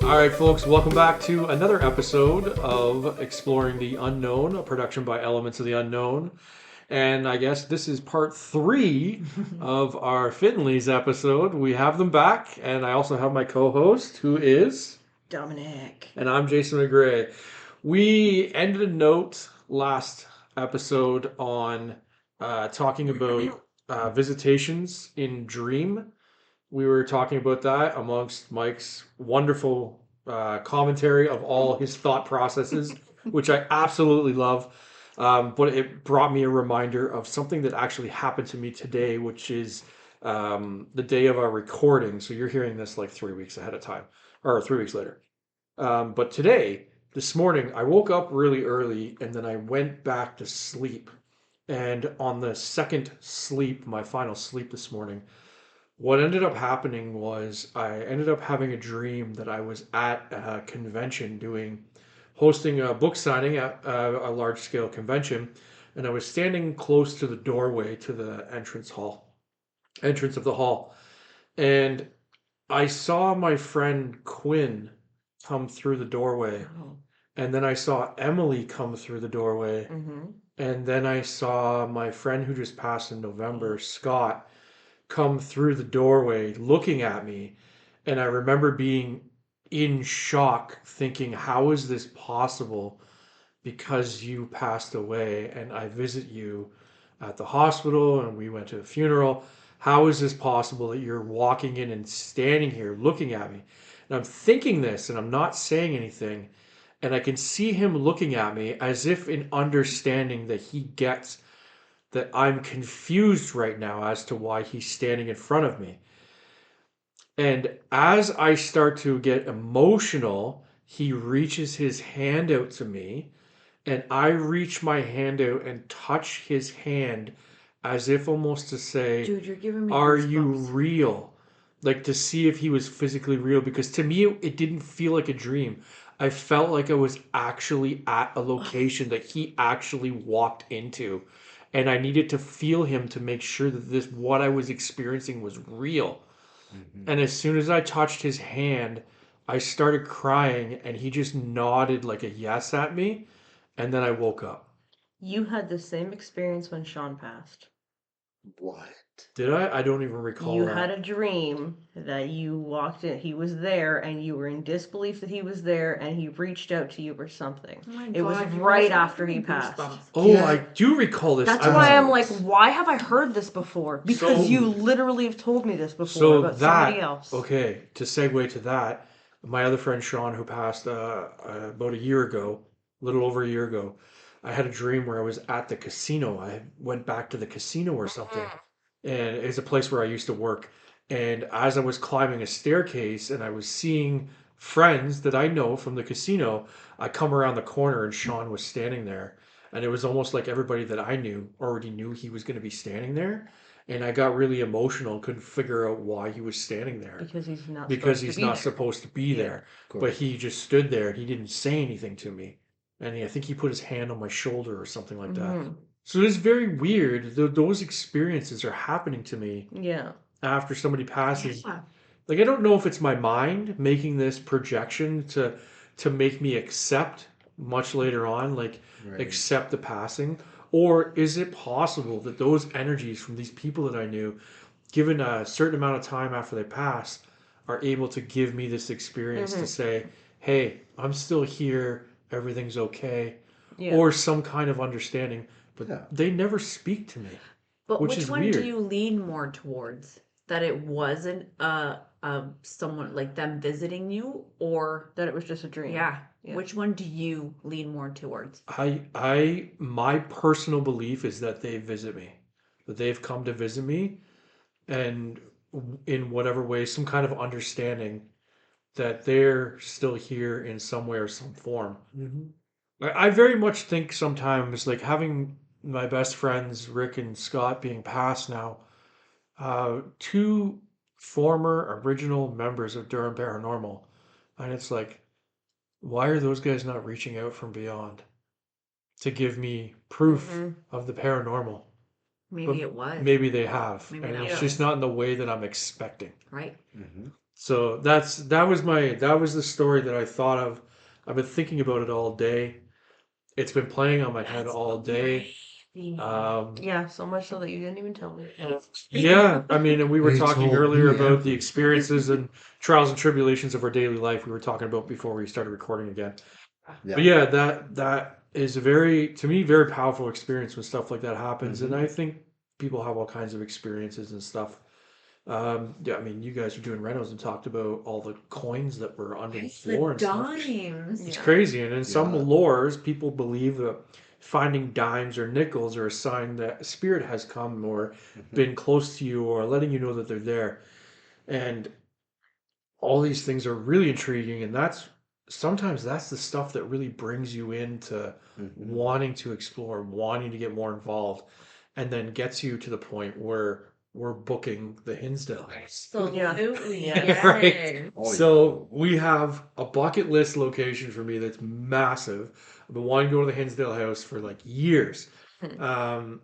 All right, folks, welcome back to another episode of Exploring the Unknown, a production by Elements of the Unknown. And I guess this is part 3 of our Finlays episode. We have them back, and I also have my co-host, who is Dominic. And I'm Jason McGray. We ended a note last episode on talking about visitations in Dream. We were talking about that amongst Mike's wonderful commentary of all his thought processes, which I absolutely love. But it brought me a reminder of something that actually happened to me today, which is the day of our recording. So you're hearing this like 3 weeks ahead of time, or 3 weeks later. But today, this morning, I woke up really early and then I went back to sleep. And on the second sleep, my final sleep this morning, what ended up happening was I ended up having a dream that I was at a convention hosting a book signing at a large scale convention, and I was standing close to the doorway to the entrance of the hall, and I saw my friend Quinn come through the doorway, Oh. and then I saw Emily come through the doorway, Mm-hmm. and then I saw my friend who just passed in November, Scott, come through the doorway looking at me, and I remember being in shock thinking, how is this possible? Because you passed away and I visit you at the hospital and we went to a funeral. How is this possible that you're walking in and standing here looking at me? And I'm thinking this and I'm not saying anything, and I can see him looking at me as if in understanding that he gets that I'm confused right now as to why he's standing in front of me. And as I start to get emotional, he reaches his hand out to me, and I reach my hand out and touch his hand as if almost to say, Dude, you're giving me are you goosebumps. real? Like to see if he was physically real, because to me it didn't feel like a dream. I felt like I was actually at a location that he actually walked into, and I needed to feel him to make sure that this what I was experiencing was real. And as soon as I touched his hand, I started crying, and he just nodded like a yes at me, and then I woke up. You had the same experience when Sean passed. What? Did I? I don't even recall You that. had a dream that you walked in, he was there, and you were in disbelief that he was there, and he reached out to you or something. Oh my It was God, you right guys are after he giving me passed. goosebumps. Oh, Yeah. I do recall this. That's I why I'm was- like, why have I heard this before? Because So- you literally have told me this before So about that somebody else. okay. To segue to that, my other friend Sean, who passed about a year ago, a little over a year ago, I had a dream where I was at the casino. I went back to the casino or something, and it's a place where I used to work. And as I was climbing a staircase, and I was seeing friends that I know from the casino, I come around the corner, and Sean was standing there, and it was almost like everybody that I knew already knew he was going to be standing there. And I got really emotional and couldn't figure out why he was standing there. Because he's not Because supposed to he's be not there. supposed to be there. Of But course. he just stood there and he didn't say anything to me. And I think he put his hand on my shoulder or something like that. Mhm. So it's very weird. Those experiences are happening to me Yeah. after somebody passes. Yeah. Like, I don't know if it's my mind making this projection to make me accept much later on, like Right. accept the passing, or is it possible that those energies from these people that I knew, given a certain amount of time after they pass, are able to give me this experience to say, hey, I'm still here, everything's okay, Yeah. or some kind of understanding, but Yeah. they never speak to me. But Which which is one weird. do you lean more towards? That it wasn't someone like them visiting you, or That it was just a dream. yeah. Yeah. Which one do you lean more towards? My personal belief is that they visit me, that they've come to visit me, and in whatever way, some kind of understanding that they're still here in some way or some form. Mhm. I very much think sometimes like having my best friends Rick and Scott being passed now, two former original members of Durham Paranormal, and it's like, why are those guys not reaching out from beyond to give me proof Mhm. of the paranormal? But Maybe it was. maybe they have, Maybe and that it's Yeah. just was. not in the way that I'm expecting. Right? Mhm. So that was the story that I thought of. I've been thinking about it all day. It's been playing on my head That's all day. crazy. Yeah, so much so that you didn't even tell me. Yeah, I mean, and we were They talking told earlier me about the everything. experiences and trials and tribulations of our daily life. We were talking about before we started recording again. Yeah. But yeah, that is a very, to me, very powerful experience when stuff like that happens. And Mhm. I think people have all kinds of experiences and stuff. Yeah, I mean, you guys are doing renos and talked about all the coins that were under the Right? floor The and stuff. dimes. It's Yeah. crazy. And in some Yeah. lores, people believe that finding dimes or nickels are a sign that a spirit has come or Mhm. been close to you or letting you know that they're there. And all these things are really intriguing. And that's sometimes that's the stuff that really brings you into Mhm. wanting to explore, wanting to get more involved, and then gets you to the point where we're booking the Hinsdale House. Absolutely. Yeah. Yes. Right. Oh, So we have a bucket list location for me that's massive. I've been wanting to go to the Hinsdale House for like years. Hmm.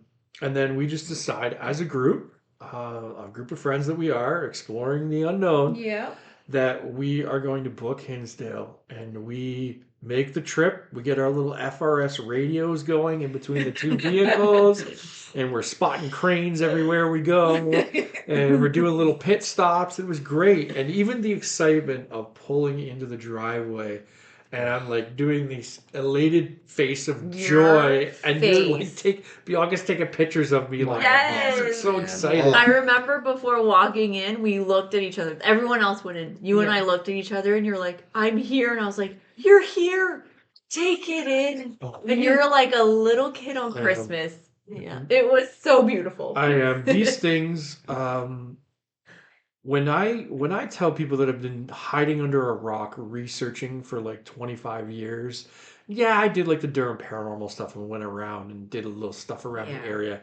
And then we just decide as a group of friends that we are exploring the unknown, Yeah. that we are going to book Hinsdale and we make the trip. We get our little FRS radios going in between the two vehicles and we're spotting cranes everywhere we go and we're doing little pit stops. It was great. And even the excitement of pulling into the driveway and I'm like doing these elated face of joy, and you're like Bianca's taking pictures of me like, Yes. oh, so Man. excited. Oh. I remember before walking in, we looked at each other. Everyone else went in. You and Yeah. I looked at each other, and you're like, "I'm here," and I was like, "You're here. Take it in." Oh, And you're like a little kid on I am. Christmas. Yeah. It was so beautiful. I am. These things, when I tell people that I've been hiding under a rock researching for like 25 years, yeah, I did like the Durham paranormal stuff and went around and did a little stuff around the Yeah. area.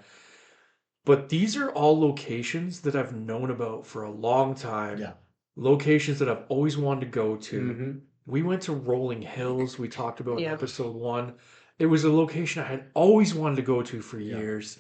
But these are all locations that I've known about for a long time. Yeah. Locations that I've always wanted to go to. Mhm. We went to Rolling Hills, we talked about in Yeah. episode 1. It was a location I had always wanted to go to for Yeah. years.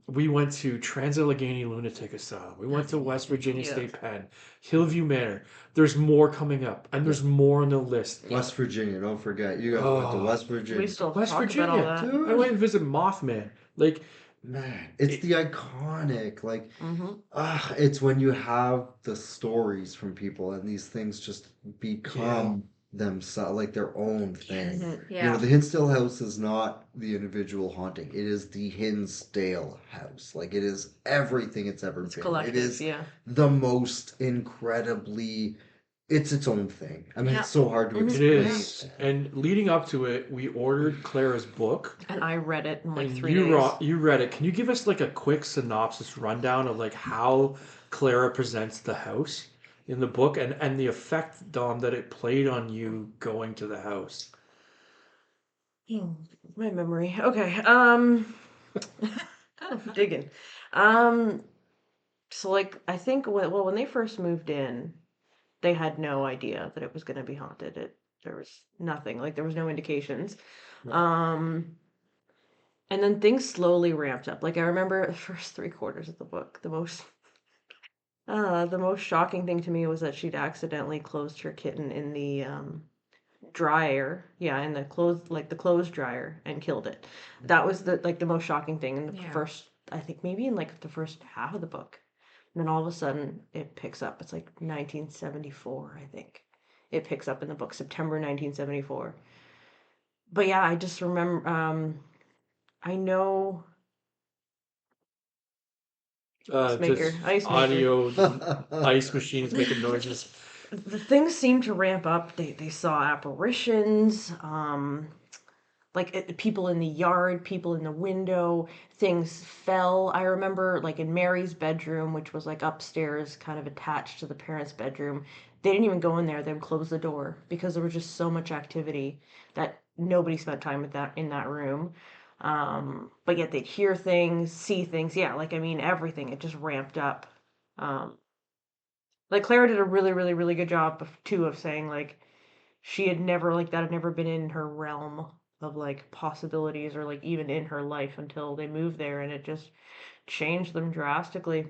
We went to Trans-Allegheny Lunatic Asylum. We went to West Virginia Yeah. State Pen, Hillview Manor. There's more coming up, and there's more on the list. West Virginia, don't forget. You guys went to Oh, West We Virginia. still West talk about all Virginia. that. Dude. I went and visited Mothman. Like, Man, it's It- the iconic, like, Mm-hmm. it's when you have the stories from people and these things just become themselves, like their own thing. Mhm. You Yeah. know, the Hinsdale House is not the individual haunting. It is the Hinsdale House. Like, it is everything it's ever It's been. collective. It is Yeah. the most incredibly, it's its own thing. I mean, Yeah. it's so hard to Mhm. it explain. is. And leading up to it, we ordered Clara's book. And I read it in like And 3 you days. you read it. Can you give us like a quick synopsis rundown of like how Clara presents the house in the book and the effect, Dom, that it played on you going to the house? My memory. Okay. Digging. So like I think when they first moved in, they had no idea that it was going to be haunted. There was nothing. Like there was no indications. Right. And then things slowly ramped up. Like I remember the first 3 quarters of the book, the most shocking thing to me was that she'd accidentally closed her kitten in the dryer, yeah, in the clothes dryer and killed it. That was the most shocking thing in the Yeah. first, I think maybe in like the first half of the book. And then all of a sudden it picks up. It's like 1974, I think. It picks up in the book, September 1974. But yeah, I just remember I know Just ice maker. audio, ice machines making noises. The things seemed to ramp up. They saw apparitions. like people in the yard, people in the window, things fell. I remember like in Mary's bedroom, which was like upstairs, kind of attached to the parents' bedroom. They didn't even go in there. They would close the door because there was just so much activity that nobody spent time with that in that room. But yet they'd hear things, see things. Yeah, like I mean everything. It just ramped up. Um, like Clara did a really, really, really good job too of saying like she had never like that had never been in her realm of like possibilities or like even in her life until they moved there and it just changed them drastically.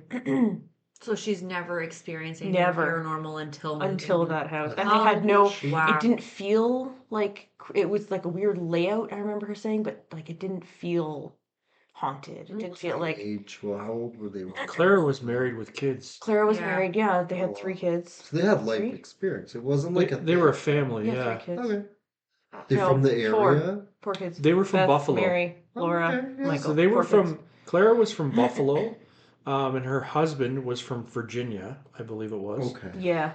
So she's never experienced anything Never. paranormal until moving. Until that house. And they How had no she- Wow. it didn't feel like it was like a weird layout, I remember her saying, but like it didn't feel haunted. It didn't feel like Age. Well, how old were they? Clara was married with kids. Clara was Yeah. married, yeah. They Oh, had 3 wow. kids. So they had life 3? experience. It wasn't They, like a. they were a thing. family, Yeah, yeah. 3 kids. Okay. They No, from the 4. area? 4 kids. They were from Beth, Buffalo. Mary, Oh, Laura, okay, yeah. Michael. So they were 4 kids. from Clara was from Buffalo, and her husband was from Virginia, I believe it was. Okay. Yeah.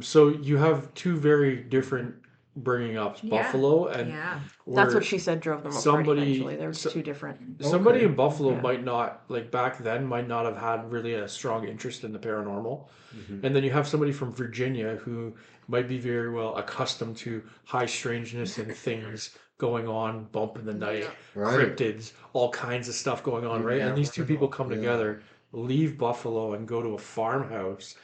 So you have 2 very different bringing ups, Yeah. Buffalo and Yeah. That's where what she said drove them apart somebody- eventually. They were so- 2 different. somebody Okay. in Buffalo Yeah. might not, like back then, might not have had really a strong interest in the paranormal. Mhm. And then you have somebody from Virginia who might be very well accustomed to high strangeness and things going on, bump in the night, Right. cryptids, all kinds of stuff going on, You right? And these 2 never people know. come Yeah. together, leave Buffalo, and go to a farmhouse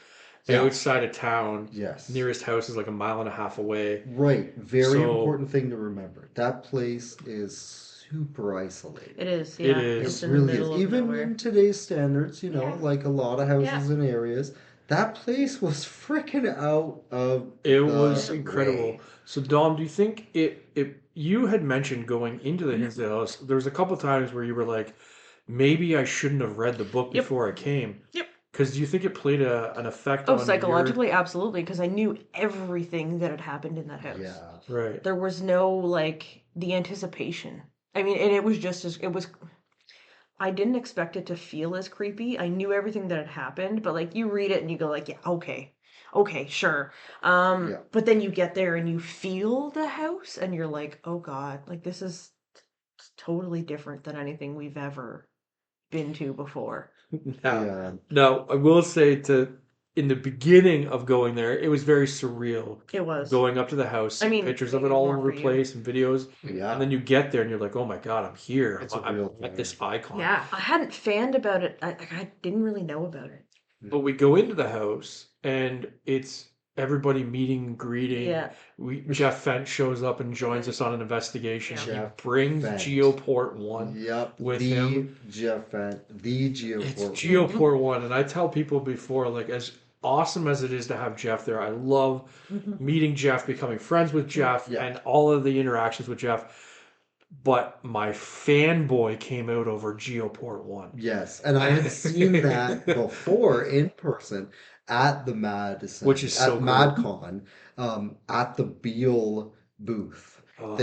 Yeah. outside of town. Yes. Nearest house is like a mile and a half away. Right. Very So- important thing to remember. That place is super isolated. It is, It yeah. is. It's It in the really is. middle of Even nowhere. in today's standards, Yeah. like a lot of houses and areas, that place was freaking out of It the was incredible. way. So Dom, do you think it you had mentioned going into the Hinsdale House, there was a couple times where you were like, maybe I shouldn't have read the book Yep. before I came. Yep. Because do you think it played an effect Oh, on psychologically, absolutely, because I knew everything that had happened in that house. Yeah. your right? There was no like the anticipation. I mean, and it was just as it was. I didn't expect it to feel as creepy. I knew everything that had happened, but like you read it and you go like, yeah, okay, sure. Yeah. But then you get there and you feel the house and you're like, oh God, like this is totally different than anything we've ever been to before. Now, Yeah. now I will say in the beginning of going there, it was very surreal. It was. Going up to the house, I mean, pictures of it all more over for the you. place and videos, Yeah. and then you get there and you're like, oh my God, I'm here. It's a I'm real at thing. this icon. Yeah. I hadn't fanned about it. I didn't really know about it. But we go into the house and it's everybody meeting, greeting. Yeah. Jeff Fent shows up and joins us on an investigation. Yeah. He Jeff brings Fent. Geoport 1 Yep. with the him. Jeff Fent, the It's Geoport. Geoport 1. And I tell people before, like, as awesome as it is to have Jeff there, I love meeting Jeff, becoming friends with Jeff, Yeah. and all of the interactions with Jeff. But my fanboy came out over Geoport 1. Yes, and I had seen that before in person at the Madison, Which is at so cool. MadCon, at the Beal booth. Oh.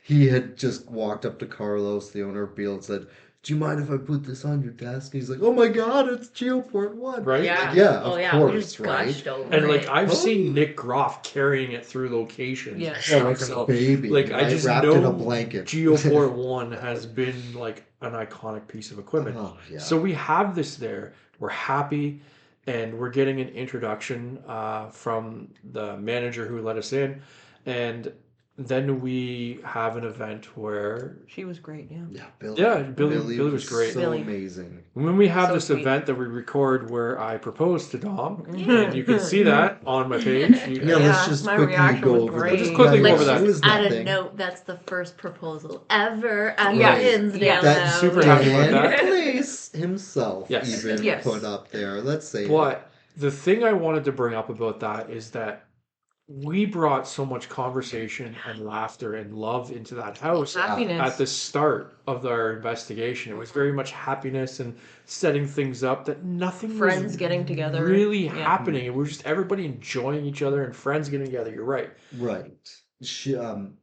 He had just walked up to Carlos, the owner of Beal, and said, "Do you mind if I put this on your desk?" And he's like, "Oh my God, it's Geoport 1." Right? Yeah. Like, yeah, Oh of yeah. We course, just right? gushed over And like it. I've Oh. seen Nick Groff carrying it through locations. Yeah. Yeah, like So, a baby, like, I right? just wrapped in know a blanket. Geoport 1 has been like an iconic piece of equipment. Oh, yeah. So we have this there. We're happy, and we're getting an introduction from the manager who let us in, and then we have an event where She was great, yeah. Yeah, Billy. Yeah, Billy was great. So Billy. amazing. when we have So this sweet. event that we record where I propose to Dom, Mhm. and you can see that on my page. You- Yeah, let's Yeah, just my quickly reaction go was over great. that. Just quickly go Yeah, over yeah, that. it was Add a nothing. note. That's the first proposal ever at the Right. Hinsdale Yeah. That House. super happy about Dan that. Place himself Yes. even Yes. put up there. Let's say But the thing I wanted to bring up about that is that we brought so much conversation and laughter and love into that house Happiness. at the start of our investigation. It was very much happiness and setting things up that nothing Friends was getting together. really Yeah. happening. It was just everybody enjoying each other and friends getting together. You're right. Right.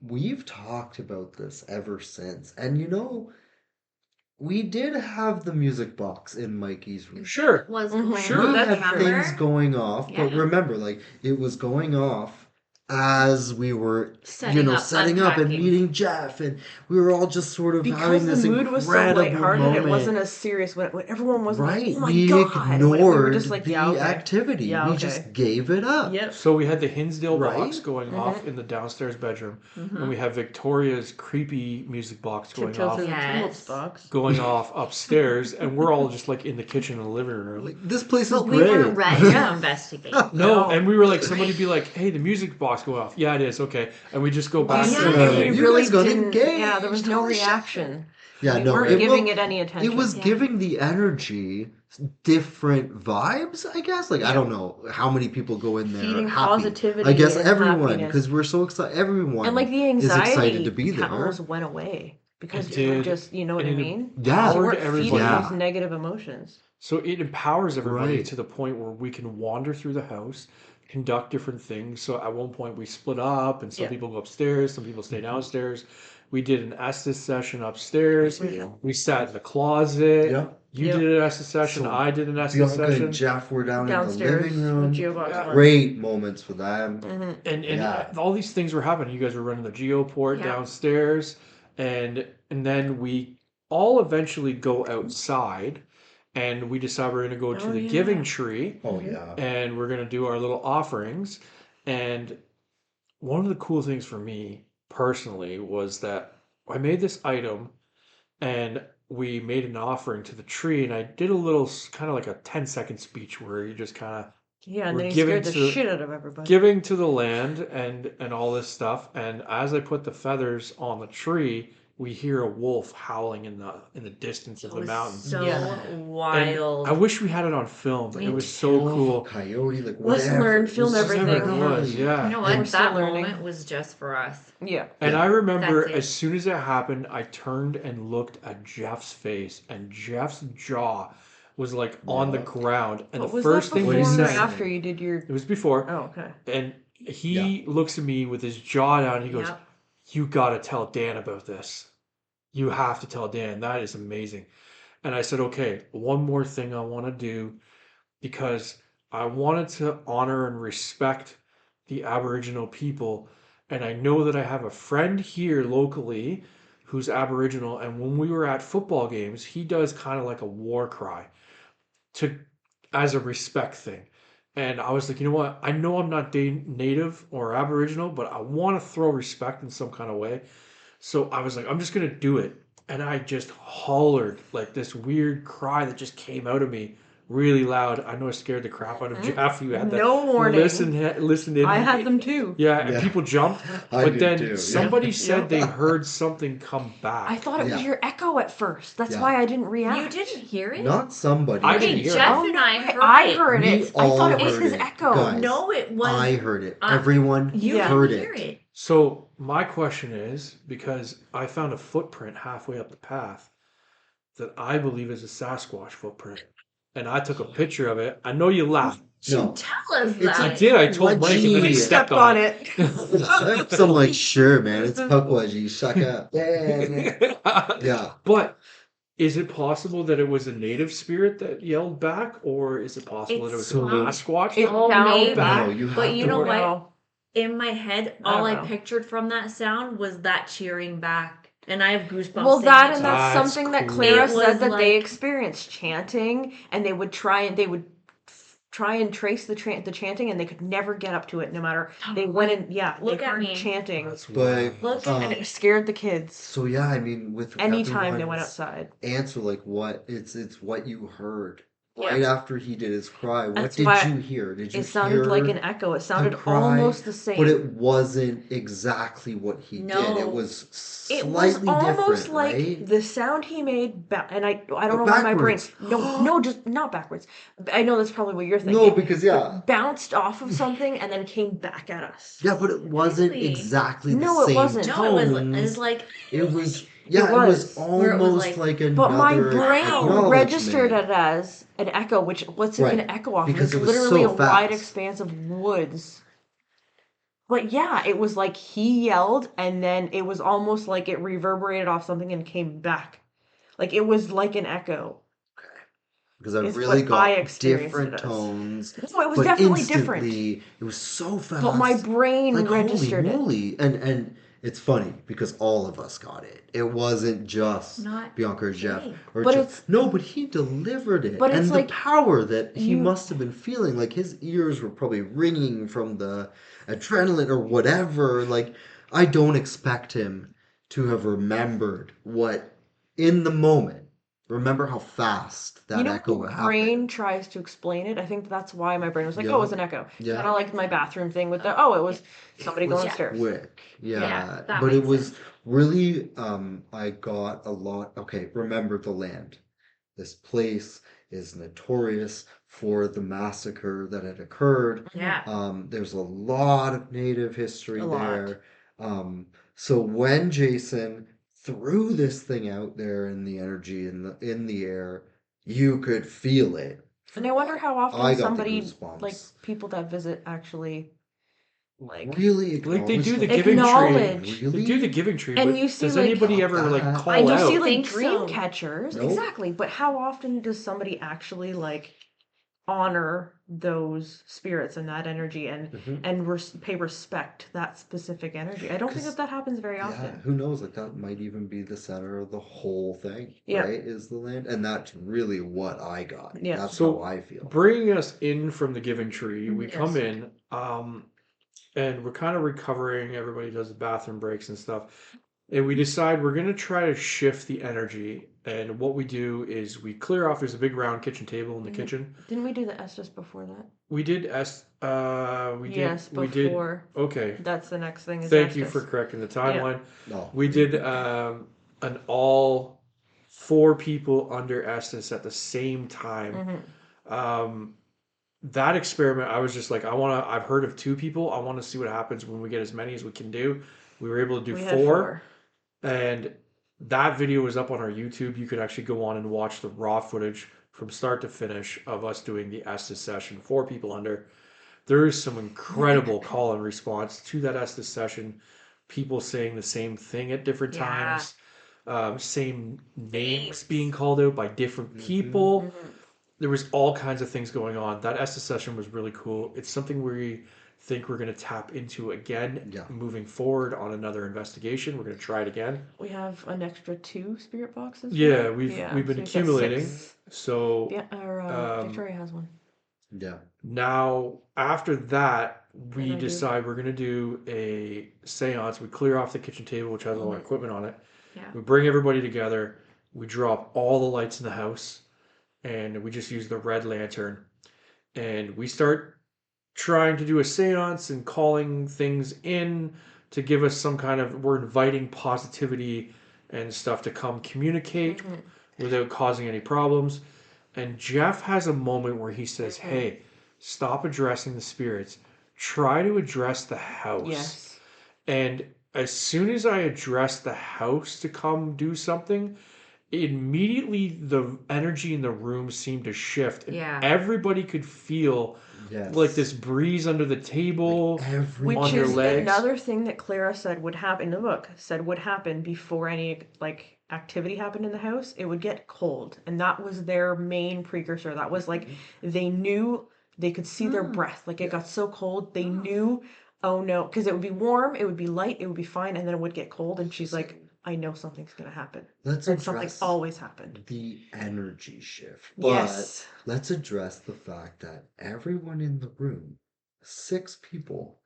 We've talked about this ever since. And we did have the music box in Mikey's room. Sure. Was Mhm. going Sure, We on, had that's true. things going off, but Yeah. remember, like, it was going off as we were, Setting up, setting up and unpacking. meeting Jeff, and we were all just sort of Because having the this mood was so incredible lighthearted, moment. it wasn't as serious when everyone wasn't Right, like, oh my we god. ignored We were just like, the yeah, okay. activity. Yeah, We okay. just gave it up. Yep. So we had the Hinsdale box Right? going off in the downstairs bedroom, and we Mhm. have Victoria's creepy music box going Tiptoe off, through the tulips Yes. box. going off upstairs, and we're all just like in the kitchen and the living room. Like, this place is But we great. weren't ready to investigate. No, No. and we were like, somebody be like, "Hey, the music box go off." Yeah, it is. Okay, and we just go back Yeah, to the and thing. we You really guys got didn't. Yeah, there was engaged. no Holy shit. reaction. Yeah, We no, weren't giving well, it any attention. it was Yeah. giving the energy different vibes, I guess. Like, I don't know how many people go in there Feeding happy. positivity. I guess and everyone, happiness. because we're so excited. Everyone And like the is anxiety excited to be there. almost went away because It you were did. just, you know what I And it mean? Yeah. You weren't Empowered feeding everybody. those negative emotions. So it empowers everybody Right. to the point where we can wander through the house, conduct different things. So at one point we split up, and some Yeah. people go upstairs, some people stay downstairs. We did an Estes session upstairs. We sat in the closet. Yeah. You Yep. did an Estes session. So I did an Estes Bianca session. and Jeff were down Downstairs in the living room. with Geobox Yeah. One. Great moments for them. Mm-hmm. And Yeah. all these things were happening. You guys were running the Geoport Yeah. downstairs, and then we all eventually go outside, and we decide we're going to go to Oh, the yeah. Giving Tree. Oh yeah. And we're going to do our little offerings. And one of the cool things for me personally was that I made this item and we made an offering to the tree. And I did a little kind of like a 10-second speech where you just kind of Yeah, and We're then he giving scared the to- shit out of everybody. giving to the land and all this stuff. And as I put the feathers on the tree, we hear a wolf howling in the distance of It the was mountain. so Yeah. And wild. I wish we had it on film. Me It was so Wolf, cool. Coyote, like Lesson whatever. learned, It was film just everything. Whatever it was, great. yeah. You know We're what? still That learning. moment was just for us. Yeah. And Yeah. I remember That's it. as soon as it happened, I turned and looked at Jeff's face, and Jeff's jaw was like on the Yeah. ground. And But the was first that thing before he or said, after you did your? it was before, Oh, okay. and he looks at me with his jaw down. He goes, Yep. "You got to tell Dan about this. You have to tell Dan. That is amazing." And I said, "Okay, one more thing I want to do because I wanted to honor and respect the Aboriginal people. And I know that I have a friend here locally who's Aboriginal. And when we were at football games, he does kind of like a war cry to as a respect thing. And I was like, you know what? I know I'm not native or Aboriginal, but I want to throw respect in some kind of way. So I was like, I'm just going to do it. And I just hollered like this weird cry that just came out of me really loud. I know I scared the crap out of Jeff. You had that. No warning. Listened in. I had them too. Yeah, and Yeah. people jumped. I But did then too, yeah. somebody said Yeah. they heard something come back. I thought it was Yeah. your echo at first. That's Yeah. why I didn't react. You didn't hear it? Not somebody. I Okay, didn't hear it. Jeff Oh, and no, I heard I it. heard We it. I all thought it was heard his it. echo. Guys. No, it was. I heard it. Uh, Everyone You heard didn't it. hear it. So my question is, because I found a footprint halfway up the path that I believe is a Sasquatch footprint, and I took a picture of it. I know you laughed. No. Tell us It's I that. did. I told What Mike, and then he genius. stepped on it. So I'm like, sure, man, it's Puckwaji. Shut up. Yeah. Yeah. But is it possible that it was a native spirit that yelled back, or is it possible that it was a So- Sasquatch It that yelled sounded back? No, you have But you to know work. what? No. In my head, I don't all I know. pictured from that sound was that cheering back. And I have goosebumps. Well, saying that it and too. that's That's something that cool. Clara It was said that they like- experienced chanting, and they would try and trace the chanting, and they could never get up to it, no matter they went in. Yeah, Look they at heard me. chanting, That's But wild. Look, and it scared the kids. so yeah, I mean, with Anytime they went everyone's outside. answer, like what it's what you heard Yeah. right after he did his cry. What That's did why you hear? Did you It sounded hear like an echo. It sounded cry? almost the same. But it wasn't exactly what he did. No. It was It was slightly almost different, like right? the sound he made, and I don't But know why my brain. backwards. No, just not backwards. I know that's probably what you're thinking. No, because yeah, It bounced off of something and then came back at us. yeah, but it wasn't Really? exactly the No, it same wasn't. no, tones. it was like It was yeah, it was. was Where it was almost like another. But my brain acknowledgement. registered it as an echo, which what's it Right, going to echo off? because It's it was literally so a wide fast. expanse of woods. But yeah, it was like he yelled, and then it was almost like it reverberated off something and came back. Like it was like an echo. because I Is really what I got experienced different it as. tones, No, it was but definitely different. instantly it was so But my fast. brain Like holy registered it. moly. And it's funny because all of us got it. It wasn't just Not Bianca or Jeff Jay. or But Jeff. it's No, but he delivered it. but it's And the like power that he you must have been feeling, like his ears were probably ringing from the adrenaline or whatever. Like I don't expect him to have remembered what in the moment. Remember how fast you that know echo when your brain happened. tries to explain it. I think that's why my brain was like, oh, Yeah. it's an echo. Yeah. Kind of like my bathroom thing with the oh, it was somebody It going was upstairs. quick. Yeah, Yeah. that But it makes was sense. really I got a lot. Okay, remember the land. This place is notorious for the massacre that had occurred. Yeah. There's a lot of native history A lot. there. So when Jason threw this thing out there in the energy in the air, you could feel it. And I wonder how I often got the somebody like goosebumps. people that visit actually like Really Like they acknowledge do the the giving tree. acknowledge. They do the really? giving tree, And you but see does like anybody Not ever like that. I call you see out? like think dream so. catchers, Nope. exactly. But how often does somebody actually like honor those spirits and that energy and pay respect to that specific energy? I don't think that Because that happens very yeah, often. who knows? Like that might even be the center of the whole thing, Yeah, right? Is the land, and that's really what I got. yeah. That's how So I feel. bringing us in from the giving tree, we come Yes. in, and we're kind of recovering. Everybody does the bathroom breaks and stuff. And we decide we're going to try to shift the energy. And what we do is we clear off. There's a big round kitchen table in the kitchen. Didn't we do the Estes before that? We did Yes, we did, before. okay. That's the next thing is Thank you for Estes. correcting the Yeah. timeline. No, We did an all four people under Estes at the same time. Mm-hmm. Um, that experiment, I was just like, I've heard of two people. I want to see what happens when we get as many as we can do. We were able to do We had four, and that video was up on our YouTube. You could actually go on and watch the raw footage from start to finish of us doing the Estes session, four people under. There is some incredible call and response to that Estes session. People saying the same thing at different Yeah. times, same names being called out by different people. Mm-hmm. There was all kinds of things going on. That Estes session was really cool. It's something we think we're going to tap into again yeah, moving forward on another investigation. We're going to try it again. We have an extra 2 spirit boxes. Yeah, now? we've Yeah, been so we've got accumulating. 6. So Yeah, or Victoria has one. yeah. now after that, we And I do. decide we're going to do a seance. We clear off the kitchen table, which has all our equipment on it. Yeah. We bring everybody together. We drop all the lights in the house, and we just use the red lantern. And we start trying to do a seance and calling things in to give us some kind of, we're inviting positivity and stuff to come communicate without causing any problems. And Jeff has a moment where he says, hey, stop addressing the spirits, try to address the house. Yes. And as soon as I address the house to come do something, immediately the energy in the room seemed to shift, and Yeah. everybody could feel Yes. like this breeze under the table, Like every Which on their is legs. another thing that Clara said would happen in the book. Said would happen before any like activity happened in the house. It would get cold, and that was their main precursor. That was like they knew they could see their breath. Like it got so cold, they knew. Oh no, because it would be warm, it would be light, it would be fine, and then it would get cold. And she's like, I know something's gonna happen. Let's And something address always happened. the energy shift. But Yes. let's address the fact that everyone in the room, 6 people,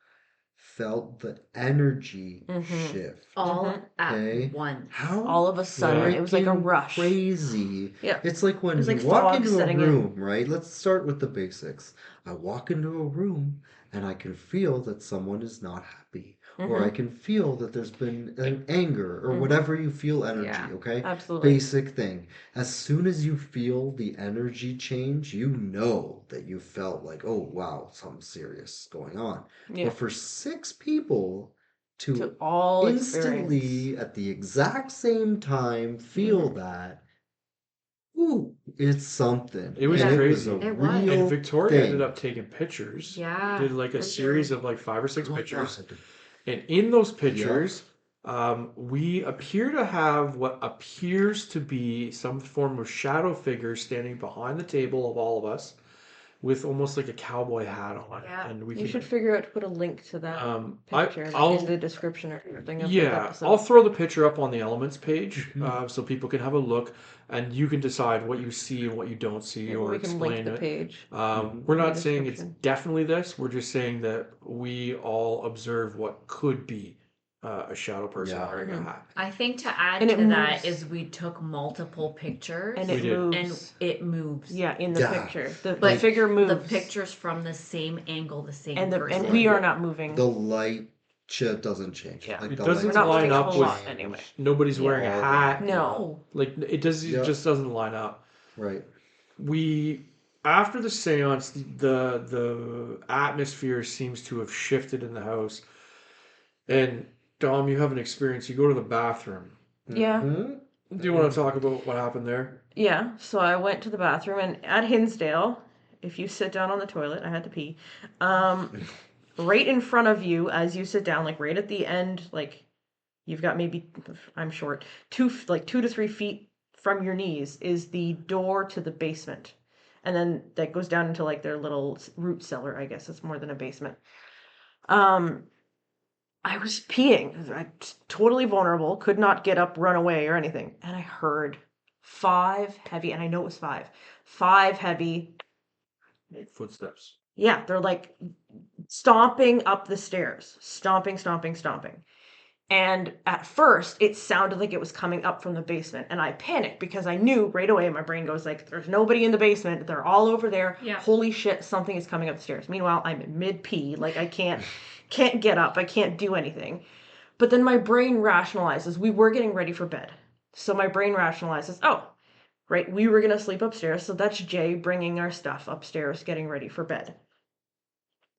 felt the energy shift. All at Okay. once. How All of a sudden, it was like a freaking rush. crazy. Yeah. It's like when It was you like walk fog into a setting in. room, right? Let's start with the basics. I walk into a room and I can feel that someone is not happy. Or I can feel that there's been an anger or whatever you feel energy, Yeah. okay? Absolutely. Basic thing. As soon as you feel the energy change, you know that you felt like, oh wow, something serious going on. Yeah. But for 6 people to To all experience. instantly at the exact same time feel that, ooh, it's something. It was And it was crazy. a It was. And real Victoria ended thing. up taking pictures. Yeah. Did like a series of like 5 or 6 pictures. God. And in those pictures, We appear to have what appears to be some form of shadow figure standing behind the table of all of us with almost like a cowboy hat on. Yeah. And we You can should figure out to put a link to that I picture like, I'll in the description or something of this yeah, I'll episode. throw the picture up on the elements page Mhm. so people can have a look and you can decide what you see and what you don't see Maybe or we can link explain the it. page We're in the not saying it's description. definitely this. We're just saying that we all observe what could be a shadow person Yeah. wearing a hat. I think to add And it to that moves. is we took multiple pictures And We it did. and moves. it moves. Yeah, in the Yeah. picture. The But figure moves. the pictures from the same angle, the same and person. we are Yeah. not moving. The light shit doesn't change. Yeah. Like It the doesn't light We're not line moving a up whole with lot anyway. nobody's Yeah. wearing a All hat. that. No. Like it does it Yeah. just doesn't line up. Right. We after the seance the atmosphere seems to have shifted in the house. And Dom, you have an experience. You go to the bathroom. Yeah. Mhm. Do you want to talk about what happened there? Yeah, so I went to the bathroom, and at Hinsdale, if you sit down on the toilet, I had to pee. Right in front of you, as you sit down, like right at the end, like you've got maybe I'm short, 2 to 3 feet from your knees is the door to the basement, and then that goes down into like their little root cellar. I guess it's more than a basement. Um, I was peeing. I totally vulnerable, could not get up, run away, or anything. And I heard 5 heavy, and I know it was 5 heavy. Footsteps. Yeah, they're like stomping up the stairs, stomping, stomping, stomping. And at first, it sounded like it was coming up from the basement, and I panicked because I knew right away. My brain goes like, "There's nobody in the basement. They're all over there. Yeah. Holy shit, something is coming up the stairs." Meanwhile, I'm in mid pee, like I can't get up. I can't do anything. But then my brain rationalizes. We were getting ready for bed, so my brain rationalizes. Oh, right, we were gonna sleep upstairs, so that's Jay bringing our stuff upstairs, getting ready for bed.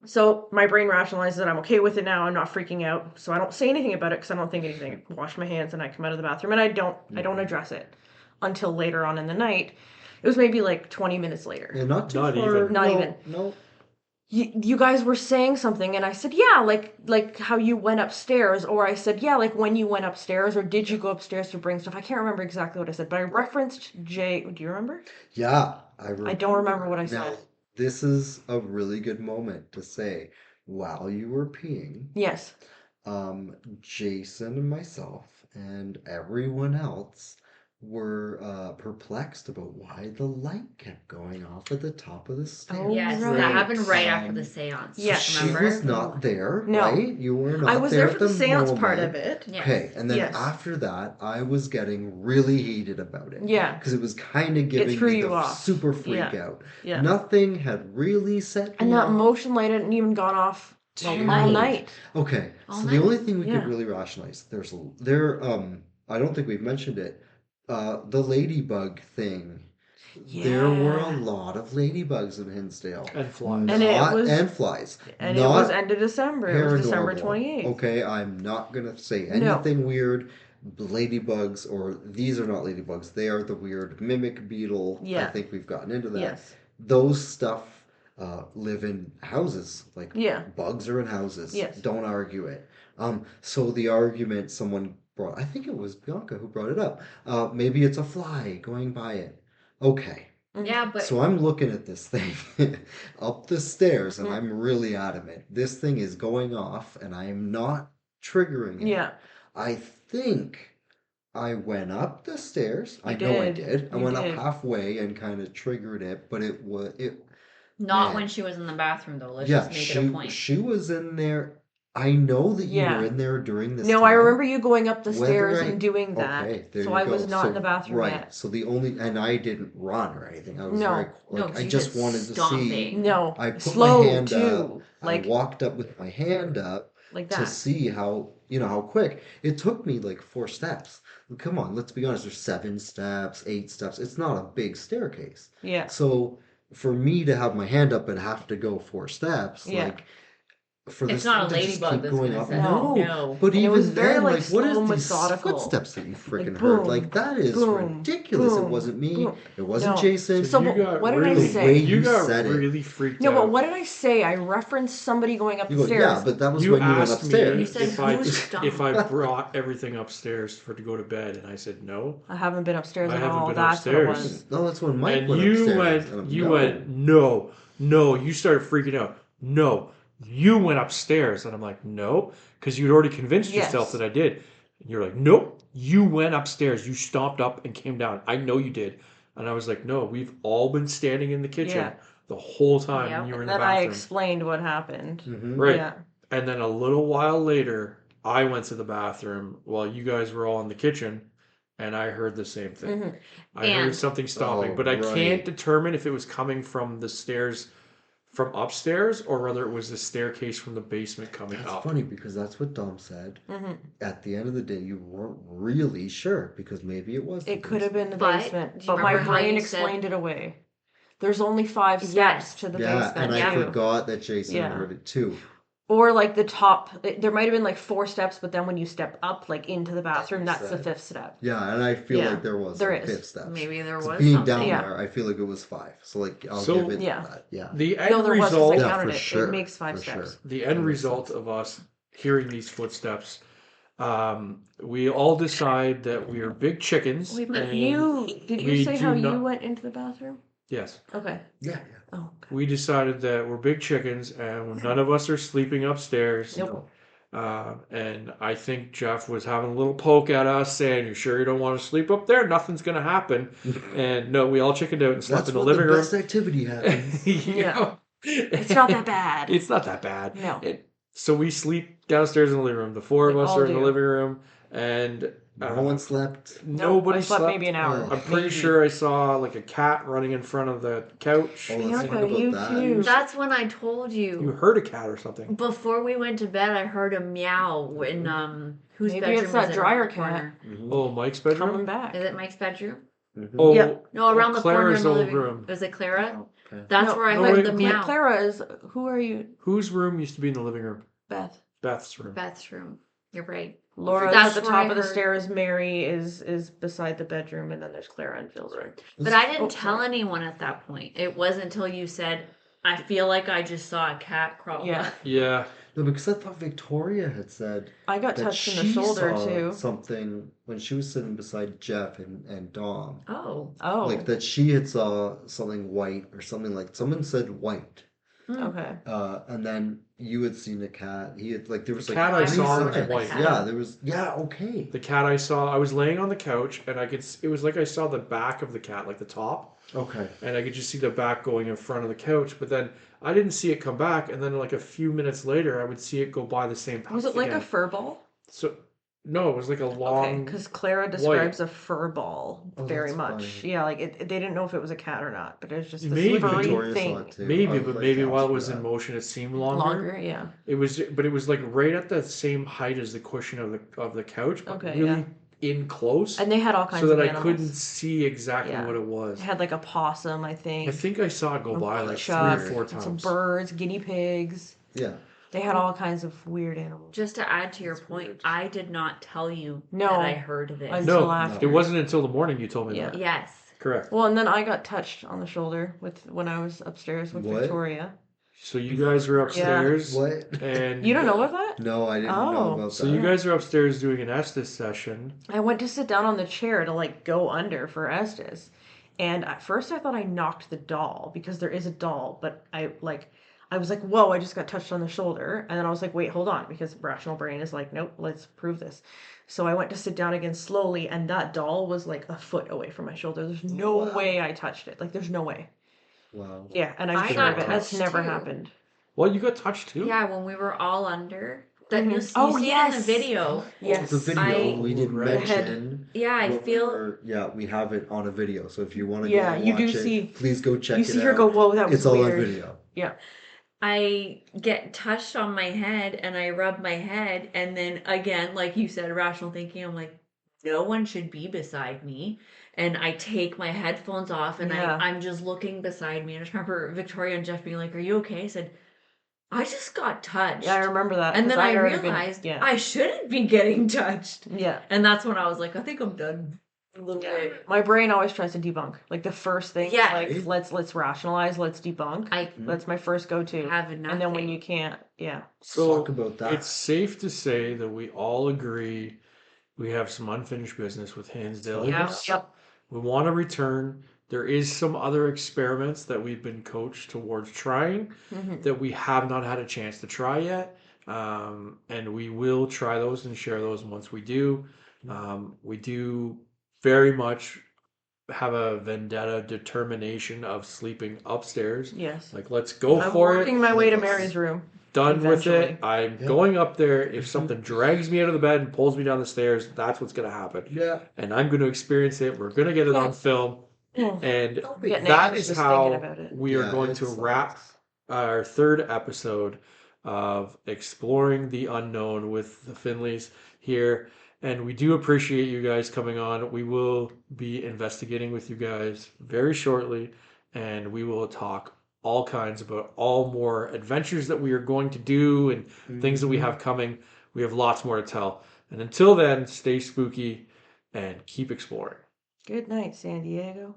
So my brain rationalizes that I'm okay with it now. I'm not freaking out. So I don't say anything about it because I don't think anything. I wash my hands and I come out of the bathroom and I don't address it until later on in the night. It was maybe like 20 minutes later. Yeah, not too Not far. even. Not no, even. No. You guys were saying something and I said, yeah, like how you went upstairs, or I said, yeah, like when you went upstairs, or did you go upstairs to bring stuff? I can't remember exactly what I said, but I referenced Jay. Do you remember? Yeah, I don't remember what I Now, said. this is a really good moment to say, while you were peeing, Yes. Jason and myself and everyone else were perplexed about why the light kept going off at the top of the stairs. Oh, Yes, right. that happened right Um, after the seance. Yeah. She Remember? was not there, No. right? You were not I was there there at for the seance moment. part of it. Yes. Okay, and then Yes. after that, I was getting really heated about it. Yeah. Because it was kind of giving threw me you the off. super freak Yeah. out. Yeah. Nothing had really set me And that off. motion light hadn't even gone off Too all night. night. Okay, All so the night. only thing we Yeah. could really rationalize, I don't think we've mentioned it, the ladybug thing. There were a Yeah. lot of ladybugs in Hinsdale. And flies. And it Not- was- and flies. And Not it was end of December. It was December paranormal. 28th. Okay, I'm not gonna say No. anything weird. Ladybugs, or these are not ladybugs. They are the weird mimic beetle. Yeah. I think we've gotten into that. Yes. Those stuff live in houses. Like Yeah. bugs are in houses. Yes. Don't argue it. So the argument someone brought, I think it was Bianca who brought it up. Maybe it's a fly going by it. Okay. Yeah, but So I'm looking at this thing up the stairs, and Mhm. I'm really adamant. This thing is going off, and I am not triggering it. Yeah. I think I went up the stairs. I You know I did. did. I You went did. up halfway and kind of triggered it, but it was it. not Man. when she was in the bathroom though. Let's Yeah, just make she it a point. she was in there. I know that you Yeah. were in there during this No, time. I remember you going up the Whether stairs I- and doing that. Okay, there So you I go. was not in So- the bathroom right. yet. So the only, and I didn't run or anything. I was No. very No, like 'cause I you just said wanted to see. stomping. No. I put Slow my hand too. up. Like I walked up with my hand up like to that. see how how quick it took me. Like 4 steps. Come on, let's be honest. There's 7 steps, 8 steps. It's not a big staircase. Yeah. So for me to have my hand up and have to go 4 steps, Yeah. like for It's this not a thing to just ladybug keep that's going gonna up. set it. No, No. but And it even was very, then, like, like, what is slow, these methodical. footsteps that you freaking Like, heard? boom, Like, that is boom, ridiculous. It boom, wasn't me. boom. It wasn't No. Jason. So you but got what did I really, say? You got said it. really freaked No, out. but what did I say? I referenced somebody going up You the go, stairs. yeah, but that was You when you went asked me upstairs. You said, if I "Who's stopped?" if I brought everything upstairs to go to bed, and I said no. I haven't been upstairs I at haven't all. been That's what it upstairs. was. No, that's when Mike And went you upstairs. went, and I'm, you no. went, no, no. You started freaking out. No, you went upstairs, and I'm like, no, because you'd already convinced yourself Yes. that I did. And you're like, nope, you went upstairs. You stomped up and came down. I know you did. And I was like, no, we've all been standing in the kitchen Yeah. the whole time Yep. when you were in And the then I bathroom. explained what happened. Right. Yeah. And then a little while later, I went to the bathroom while you guys were all in the kitchen, and I heard the same thing. Mhm. I heard And- something stomping, Oh, but I right. can't determine if it was coming from the stairs from upstairs or whether it was the staircase from the basement coming That's up. funny because that's what Dom said. hmm At the end of the day, you weren't really sure because maybe it was. the It could have been the But, basement, do you but my remember how brain you said- explained it away. There's only 5 steps Yes. to the Yeah, basement. and I too. forgot that Jason Yeah. heard it too. Or like the top, there might have been like 4 steps, but then when you step up, like into the bathroom, that's the Said. 5th step. Yeah, and I feel Yeah, like there was there some is. fifth steps. Maybe there 'Cause was being something. down Yeah. there, I feel like it was 5. So like I'll So- give it Yeah. that. Yeah. The end No, there was result, because I Yeah, counted for it. sure. It makes 5 For steps. sure. the end That makes result sense. of us hearing these footsteps, we all decide that we are big chickens. Wait, but and did you we say do how not- you went into the bathroom? Yes. Okay. Yeah. Oh, okay. We decided that we're big chickens and none of us are sleeping upstairs. Nope. And I think Jeff was having a little poke at us, saying, "You sure you don't want to sleep up there? Nothing's going to happen." And no, we all chickened out and slept That's in the when living the room. best activity happens. Yeah. It's not that bad. It's not that bad. No. So we sleep downstairs in the living room. The 4 of We us all are in the do. living room, and No one slept. nobody I slept maybe an hour. Oh. I'm pretty Maybe. sure I saw like a cat running in front of the couch. Oh, let's Bianca, talk about you that. too. That's when I told You you. heard a cat or something. Before we went to bed, I heard a meow in whose Maybe bedroom it's that is it dryer around the corner? Mhm. Oh, Mike's bedroom. Coming back. Is it Mike's bedroom? Mhm. Oh, Yep. No, around the corner Clara's in the old living room. Was it Clara? Okay. That's No, where I no, heard wait, the who- meow. Clara is. Who are you? Whose room used to be in the living room? Beth. Beth's room. Beth's room. You're right. Laura's That's at the where I top of the heard- stairs. Mary is beside the bedroom, and then there's Clara and Phil's room. But I didn't Oh, tell sorry. anyone at that point. It wasn't until you said, "I feel like I just saw a cat crawl." Yeah. Yeah. No, because I thought Victoria had said I got that touched in the she shoulder saw too. something when she was sitting beside Jeff and Dom. Oh. Oh. Like that she had saw something white or something like someone said white. Okay. And then you had seen a cat. He had like there was The like cat I three saw was signs. white. Yeah, there was okay. The cat I saw, I was laying on the couch and I could, it was like I saw the back of the cat, like the top, Okay. and I could just see the back going in front of the couch, but then I didn't see it come back, and then like a few minutes later, I would see it go by the same path Was it like again. a fur ball? So, no, it was like a Okay, long, because Clara describes a fur ball Oh, very that's much. funny. Yeah, like they didn't know if it was a cat or not, but it was just this Maybe. furry Victoria thing. saw it too. maybe, I but like maybe cats while it for was in that. motion, it seemed longer. Longer, yeah. But it was like right at the same height as the cushion of the couch, but Okay, really yeah. in close, And they had all kinds so that of I animals. couldn't see exactly Yeah. what it was. They had like a possum, I think. I think I saw it go a by like woodchuck, 3 or 4 and some times. birds, guinea pigs. Yeah. They had all kinds of weird animals. Just to add to your That's point, weird. I did not tell you No. that I heard this. Until No, after. it wasn't until the morning you told me Yeah. that. Yes. Correct. Well, and then I got touched on the shoulder when I was upstairs with What? Victoria. So you guys were upstairs, What? and You don't know about that? No, I didn't know Oh. about So that. you guys are upstairs doing an Estes session. I went to sit down on the chair to like go under for Estes. And at first I thought I knocked the doll because there is a doll, but I was like, whoa, I just got touched on the shoulder. And then I was like, wait, hold on, because rational brain is like, nope, let's prove this. So I went to sit down again slowly, and that doll was like a foot away from my shoulder. There's no Wow. way I touched it. Like, there's no way. Wow. Yeah, and I'm I sure got of it. That's touched never too. happened. Well, you got touched too. Yeah, when we were all under. That Mhm. you Oh, see it in yes. the video. Yes. The video I- we did Right. mention. Yeah, I when feel we're- yeah, we have it on a video. So if you want to Yeah, go you watch do it, see- please go check You it see out. her go, whoa, that was It's all on weird. video. Yeah. I get touched on my head and I rub my head, and then again, like you said, rational thinking, I'm like, no one should be beside me. And I take my headphones off and Yeah. I'm just looking beside me. And I just remember Victoria and Jeff being like, "Are you okay?" I said, I just got touched. Yeah, I remember that. And 'cause then I had already been- realized yeah. I shouldn't be getting touched. Yeah. And that's when I was like, I think I'm done. A little bit. My brain always tries to debunk. Like the first thing, Yeah. like let's rationalize, let's debunk. That's my first go-to. Have enough. And then when you can't, yeah. So Talk about that. it's safe to say that we all agree we have some unfinished business with Hinsdale Yep. House. Yep. We want to return. There is some other experiments that we've been coached towards trying Mhm. that we have not had a chance to try yet. And we will try those and share those once we do. We do very much have a vendetta determination of sleeping upstairs. Yes. Like, let's go I'm for working it. my way to Yes. Mary's room. Done with it. eventually. I'm Yeah. going up there. If something drags me out of the bed and pulls me down the stairs, that's what's going to happen. Yeah. And I'm going to experience it. We're going to get it on Yes. film. Mm. And Don't be- Getting that anxious is just thinking how about it. we are Yeah, going to it's wrap our third episode of exploring the unknown with the Finlays here. And we do appreciate you guys coming on. We will be investigating with you guys very shortly, and we will talk all kinds about all more adventures that we are going to do and things that we have coming. We have lots more to tell. And until then, stay spooky and keep exploring. Good night, San Diego.